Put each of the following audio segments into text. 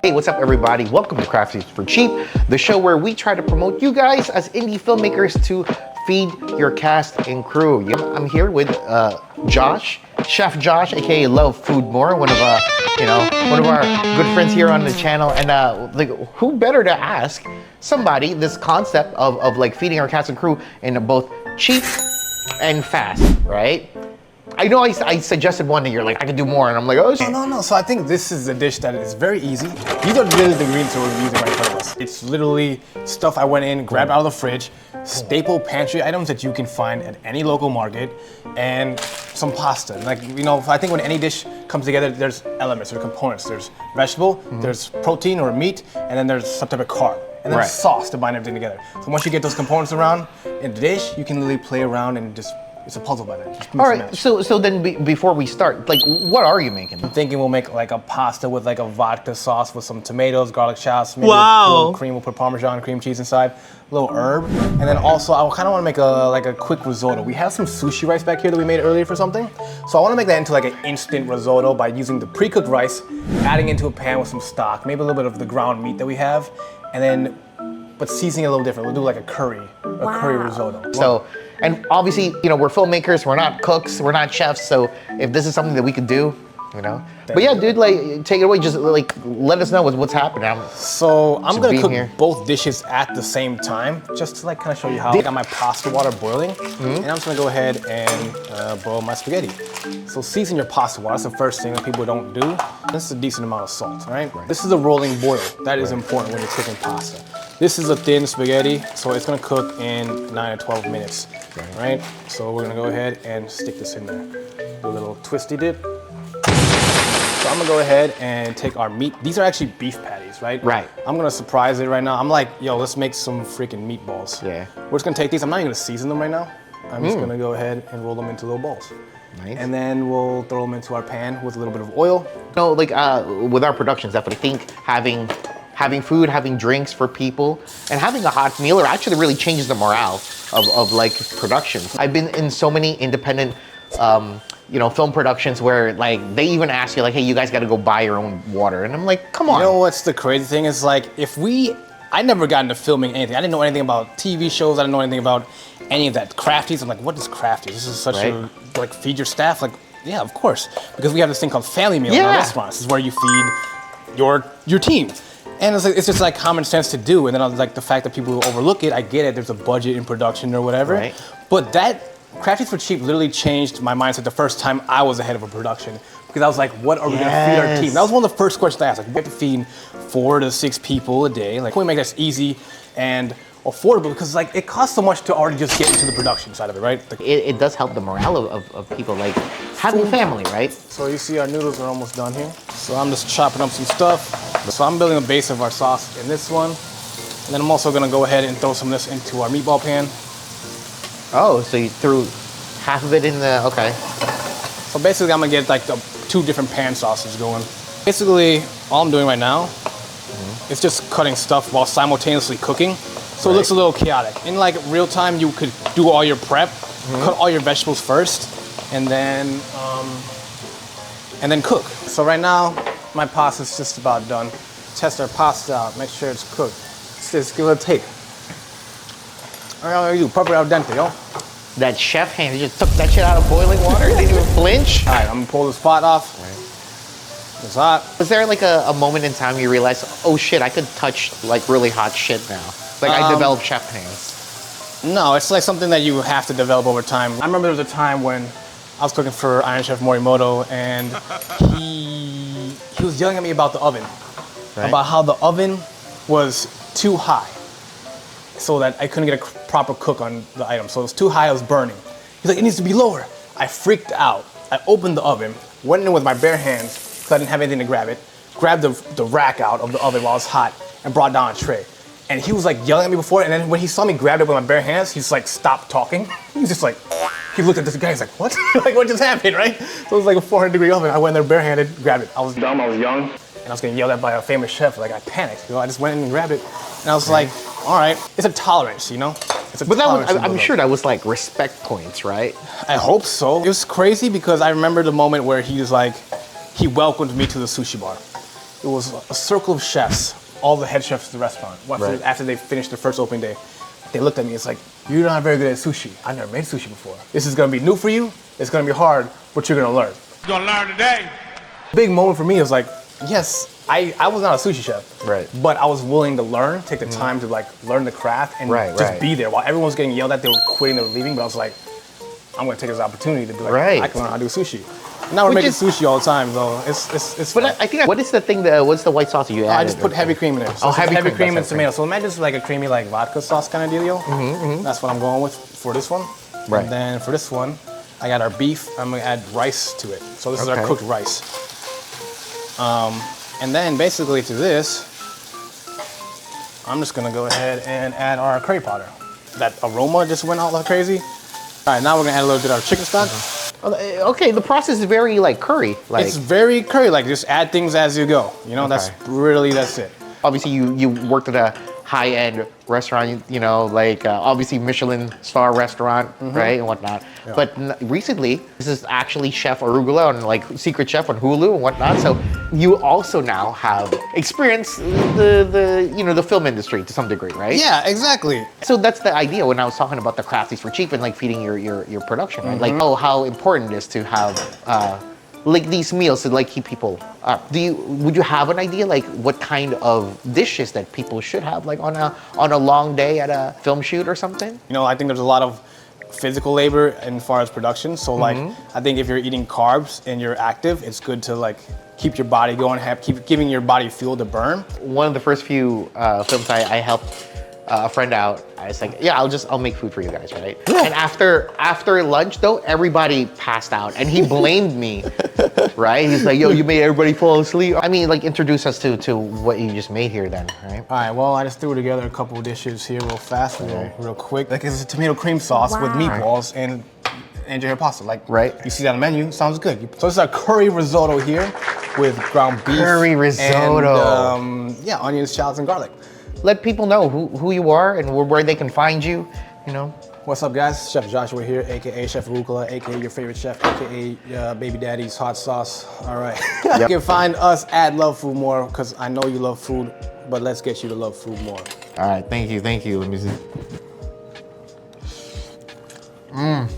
Hey, what's up everybody? Welcome to Crafties for Cheap, the show where we try to promote you guys as indie filmmakers to feed your cast and crew. I'm here with Josh, Chef Josh, aka Love Food More, one of our good friends here on the channel. And like, who better to ask somebody this concept of like feeding our cast and crew in both cheap and fast, right? I know I suggested one and you're like, I could do more, and I'm like, oh shit. No. So I think this is a dish that is very easy. These are really the ingredients that we're using right in front of us. It's literally stuff I went in, grabbed out of the fridge, staple pantry items that you can find at any local market, and some pasta. Like, you know, I think when any dish comes together, there's elements, there's components. There's vegetable, there's protein or meat, and then there's some type of carb. And then sauce to bind everything together. So once you get those components around in the dish, you can literally play around and just, it's a puzzle by then. All right, so then before we start, like, what are you making? I'm thinking we'll make like a pasta with like a vodka sauce with some tomatoes, garlic shots, maybe a little cream. We'll put Parmesan cream cheese inside, a little herb, and then also I kind of want to make a quick risotto. We have some sushi rice back here that we made earlier for something, so I want to make that into like an instant risotto by using the pre-cooked rice, adding into a pan with some stock, maybe a little bit of the ground meat that we have, and then but seasoning a little different. We'll do like a curry risotto. So. And obviously, you know, we're filmmakers, we're not cooks, we're not chefs, so if this is something that we could do, you know. But yeah, dude, like, take it away, just like, let us know what's happening. So I'm gonna cook both dishes at the same time, just to like kind of show you how I got my pasta water boiling. And I'm just gonna go ahead and boil my spaghetti. So season your pasta water, that's the first thing that people don't do. This is a decent amount of salt, right? This is a rolling boil. That is important when you're cooking pasta. This is a thin spaghetti, so it's gonna cook in 9 to 12 minutes, right? So we're gonna go ahead and stick this in there. Do a little twisty dip. So I'm gonna go ahead and take our meat. These are actually beef patties, right? Right. I'm gonna surprise it right now. I'm like, yo, let's make some freaking meatballs. Yeah. We're just gonna take these. I'm not even gonna season them right now. I'm just gonna go ahead and roll them into little balls. Nice. And then we'll throw them into our pan with a little bit of oil. No, like with our productions, I think having food, having drinks for people, and having a hot meal actually really changes the morale of like productions. I've been in so many independent you know, film productions where like they even ask you like, hey, you guys got to go buy your own water, and I'm like, come on. You know what's the crazy thing is, like, I never got into filming anything. I didn't know anything about TV shows. I didn't know anything about any of that. Crafties, I'm like, what is Crafties? This is such a, like, feed your staff. Like, yeah, of course, because we have this thing called family meal in our restaurants. This is where you feed your team. And it's just like common sense to do. And then I was like, the fact that people overlook it, I get it. There's a budget in production or whatever. But that Crafties for Cheap literally changed my mindset the first time I was ahead of a production, because I was like, what are we gonna feed our team? That was one of the first questions I asked. Like, we have to feed 4 to 6 people a day. Like, can we make this easy and affordable? Because like, it costs so much to already just get into the production side of it, right? It does help the morale of people, like having family, right? So you see our noodles are almost done here. So I'm just chopping up some stuff. So I'm building a base of our sauce in this one. And then I'm also gonna go ahead and throw some of this into our meatball pan. Oh, so you threw half of it in the, okay. So basically I'm gonna get like the 2 different pan sauces going. Basically, all I'm doing right now is just cutting stuff while simultaneously cooking. So it looks a little chaotic. In like real time, you could do all your prep, cut all your vegetables first, and then cook. So right now, my pasta's just about done. Test our pasta out, make sure it's cooked. Just give it a take. All right, you proper al dente, yo. That chef hand, he just took that shit out of boiling water, didn't even flinch. All right, I'm gonna pull this pot off. It's hot. Was there like a moment in time you realized, oh shit, I could touch like really hot shit now? Like I developed chef hands. No, it's like something that you have to develop over time. I remember there was a time when I was cooking for Iron Chef Morimoto, and he was yelling at me about the oven, about how the oven was too high, so that I couldn't get a proper cook on the item. So it was too high, I was burning. He's like, it needs to be lower. I freaked out. I opened the oven, went in with my bare hands, because I didn't have anything to grab it, grabbed the rack out of the oven while it was hot, and brought down a tray. And he was like yelling at me before, and then when he saw me grab it with my bare hands, he's like, stopped talking. He was just like, he looked at this guy, he's like, what? Like, what just happened, right? So it was like a 400-degree oven. I went in there barehanded, grabbed it. I was dumb, I was young, and I was getting yelled at by a famous chef. Like, I panicked, you know? I just went in and grabbed it, and I was like, all right, it's a tolerance, you know? It's a but that was, I'm sure that was like respect points, right? I hope so. It was crazy because I remember the moment where he was like, he welcomed me to the sushi bar. It was a circle of chefs, all the head chefs of the restaurant. After they finished their first opening day, they looked at me. It's like, you're not very good at sushi. I've never made sushi before. This is gonna be new for you. It's gonna be hard, but you're gonna learn. You're gonna learn today. Big moment for me was like, yes, I was not a sushi chef, Right. but I was willing to learn, take the time to like learn the craft and just be there. While everyone was getting yelled at, they were quitting, they were leaving, but I was like, I'm gonna take this opportunity to be like, I can learn how to do sushi. Now we're making sushi all the time, though. It's But I think what is the thing what's the white sauce that you added? I just put heavy cream in there. So heavy cream and tomato. So imagine it's like a creamy like vodka sauce kind of dealio. That's what I'm going with for this one. Right. And then for this one, I got our beef. I'm gonna add rice to it. So this is our cooked rice. And then basically to this, I'm just gonna go ahead and add our curry powder. That aroma just went all crazy. All right, now we're gonna add a little bit of our chicken stock. Okay, the process is very like curry. Like it's very curry, like just add things as you go. You know, that's it. Obviously, you worked at a high-end restaurant, you know, like obviously Michelin star restaurant, right, and whatnot. Yeah. But recently, this is actually Chef Arugula on like Secret Chef on Hulu and whatnot. So you also now have experience the film industry to some degree, right? Yeah, exactly. So that's the idea when I was talking about the Crafties for cheap and like feeding your production, right? Like, how important it is to have like these meals to like keep people up. Would you have an idea like what kind of dishes that people should have like on a long day at a film shoot or something? You know, I think there's a lot of physical labor as far as production. So like, I think if you're eating carbs and you're active, it's good to like keep your body going, keep giving your body fuel to burn. One of the first few films I helped a friend out. I was like, yeah, I'll make food for you guys, right? Yeah. And after lunch though, everybody passed out and he blamed me, right? He's like, yo, you made everybody fall asleep. I mean, like introduce us to what you just made here then, right? All right, well, I just threw together a couple of dishes here real fast, real quick. Like it's a tomato cream sauce with meatballs and angel hair pasta. Like, you see that on the menu, sounds good. So this is a curry risotto here with ground beef. Curry risotto. And yeah, onions, shallots, and garlic. Let people know who you are and where they can find you, you know. What's up, guys? Chef Joshua here, AKA Chef Arugula, AKA your favorite chef, AKA Baby Daddy's hot sauce. All right. You can find us at Love Food More because I know you love food, but let's get you to love food more. All right, thank you. Let me see. And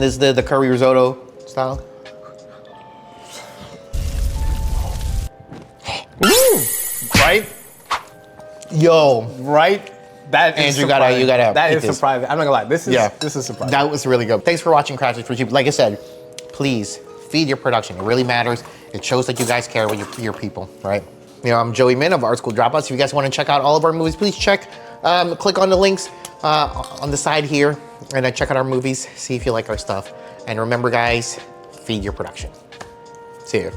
this is the curry risotto style. Right? Yo, right? That is Andrew, you gotta. That is surprising. I'm not gonna lie. This is surprising. That was really good. Thanks for watching Crafties for Cheap. Like I said, please feed your production. It really matters. It shows that you guys care about your people, right? You know, I'm Joey Min of Art School Dropouts. If you guys want to check out all of our movies, please click on the links on the side here and check out our movies. See if you like our stuff. And remember, guys, feed your production. See you.